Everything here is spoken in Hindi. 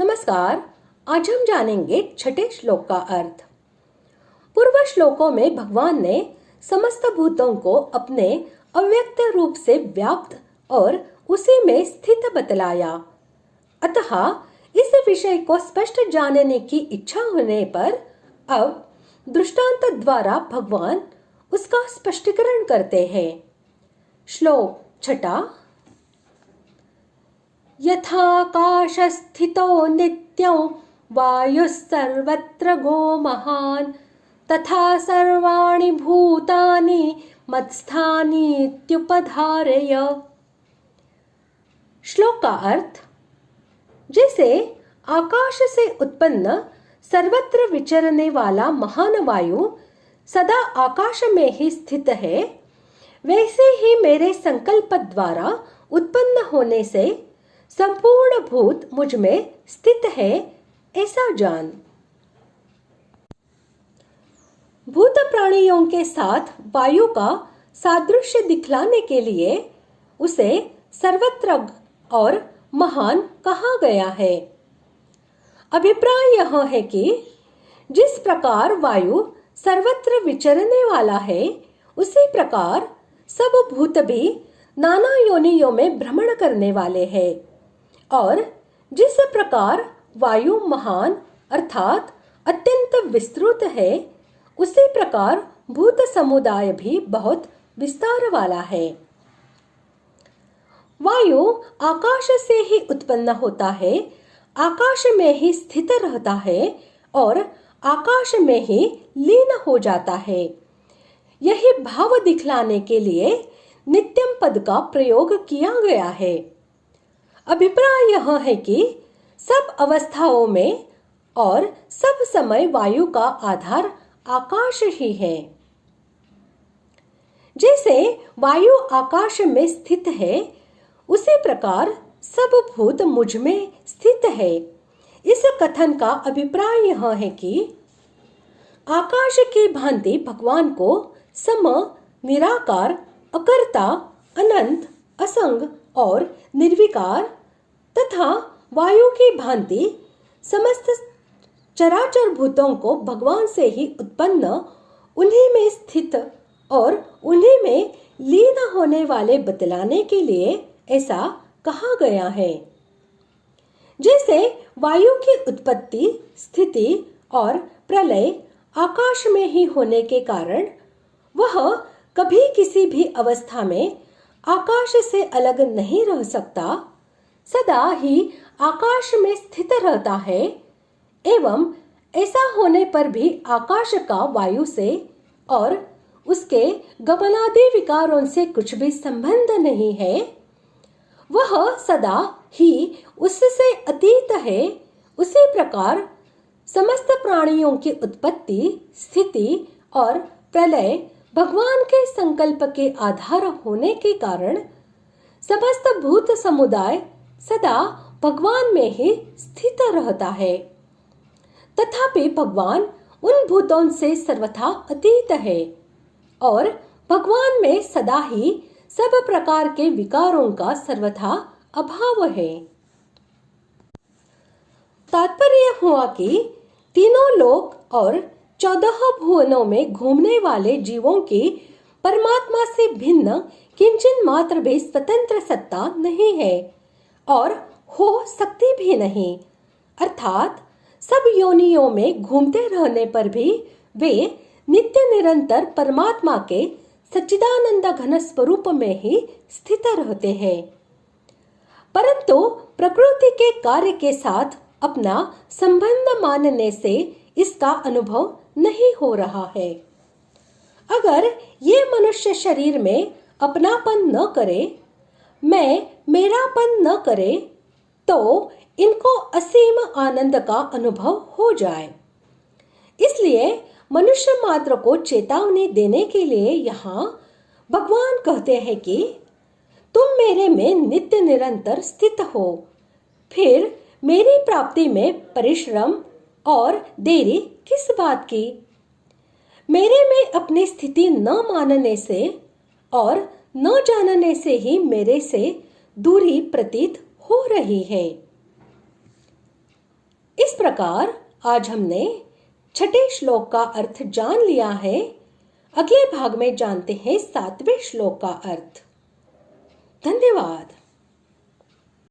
नमस्कार। आज हम जानेंगे छठे श्लोक का अर्थ। पूर्व श्लोकों में भगवान ने समस्त भूतों को अपने अव्यक्त रूप से व्याप्त और उसी में स्थित बतलाया। अतः इस विषय को स्पष्ट जानने की इच्छा होने पर अब दृष्टांत द्वारा भगवान उसका स्पष्टीकरण करते हैं। श्लोक छठा। यथाकाशस्थितो नित्यं वायुः सर्वत्र गो महान् तथा सर्वाणि भूतानि मत्स्थानीत्युपधारय। श्लोक का अर्थ, जैसे आकाश से उत्पन्न सर्वत्र विचरने वाला महान वायु सदा आकाश में ही स्थित है, वैसे ही मेरे संकल्प द्वारा उत्पन्न होने से संपूर्ण भूत मुझ में स्थित है, ऐसा जान। भूत प्राणियों के साथ वायु का सादृश्य दिखलाने के लिए उसे सर्वत्र और महान कहा गया है। अभिप्राय यह है कि जिस प्रकार वायु सर्वत्र विचरने वाला है, उसी प्रकार सब भूत भी नाना योनियों में भ्रमण करने वाले हैं, और जिस प्रकार वायु महान अर्थात अत्यंत विस्तृत है, उसी प्रकार भूत समुदाय भी बहुत विस्तार वाला है। वायु आकाश से ही उत्पन्न होता है, आकाश में ही स्थित रहता है और आकाश में ही लीन हो जाता है। यही भाव दिखलाने के लिए नित्यम पद का प्रयोग किया गया है। अभिप्राय यह है कि सब अवस्थाओं में और सब समय वायु का आधार आकाश ही है। जैसे वायु आकाश में स्थित है, उसी प्रकार सब भूत मुझ में स्थित है। इस कथन का अभिप्राय यह है कि आकाश की भांति भगवान को सम, निराकार, अकर्ता, अनंत, असंग और निर्विकार तथा वायु की भांति समस्त चराचर भूतों को भगवान से ही उत्पन्न, उन्हीं में स्थित और उन्हीं में लीन होने वाले बतलाने के लिए ऐसा कहा गया है। जैसे वायु की उत्पत्ति, स्थिति और प्रलय आकाश में ही होने के कारण वह कभी किसी भी अवस्था में आकाश से अलग नहीं रह सकता, सदा ही आकाश में स्थित रहता है, एवं ऐसा होने पर भी आकाश का वायु से और उसके गमनादि विकारों से कुछ भी संबंध नहीं है, वह सदा ही उससे अतीत है। उसी प्रकार समस्त प्राणियों की उत्पत्ति, स्थिति और प्रलय भगवान के संकल्प के आधार होने के कारण समस्त भूत समुदाय सदा भगवान में ही स्थित रहता है। तथापि भगवान उन भूतों से सर्वथा अतीत है और भगवान में सदा ही सब प्रकार के विकारों का सर्वथा अभाव है। तात्पर्य हुआ कि तीनों लोक और 14 भुवनों में घूमने वाले जीवों की परमात्मा से भिन्न किंचन मात्र भी स्वतंत्र सत्ता नहीं है और हो सकती भी नहीं। अर्थात सब योनियों में घूमते रहने पर भी वे नित्य निरंतर परमात्मा के सच्चिदानंद घन स्वरूप में ही स्थित रहते हैं, परंतु प्रकृति के कार्य के साथ अपना संबंध मानने से इसका अनुभव नहीं हो रहा है। अगर ये मनुष्य शरीर में अपनापन न करे, मैं मेरापन न करे, तो इनको असीम आनंद का अनुभव हो जाए। इसलिए मनुष्य मात्र को चेतावनी देने के लिए यहाँ भगवान कहते हैं कि तुम मेरे में नित्य निरंतर स्थित हो, फिर मेरी प्राप्ति में परिश्रम और देरी किस बात की। मेरे में अपनी स्थिति न मानने से और न जानने से ही मेरे से दूरी प्रतीत हो रही है। प्रकार आज हमने छठे श्लोक का अर्थ जान लिया है। अगले भाग में जानते हैं 7वें श्लोक का अर्थ। धन्यवाद।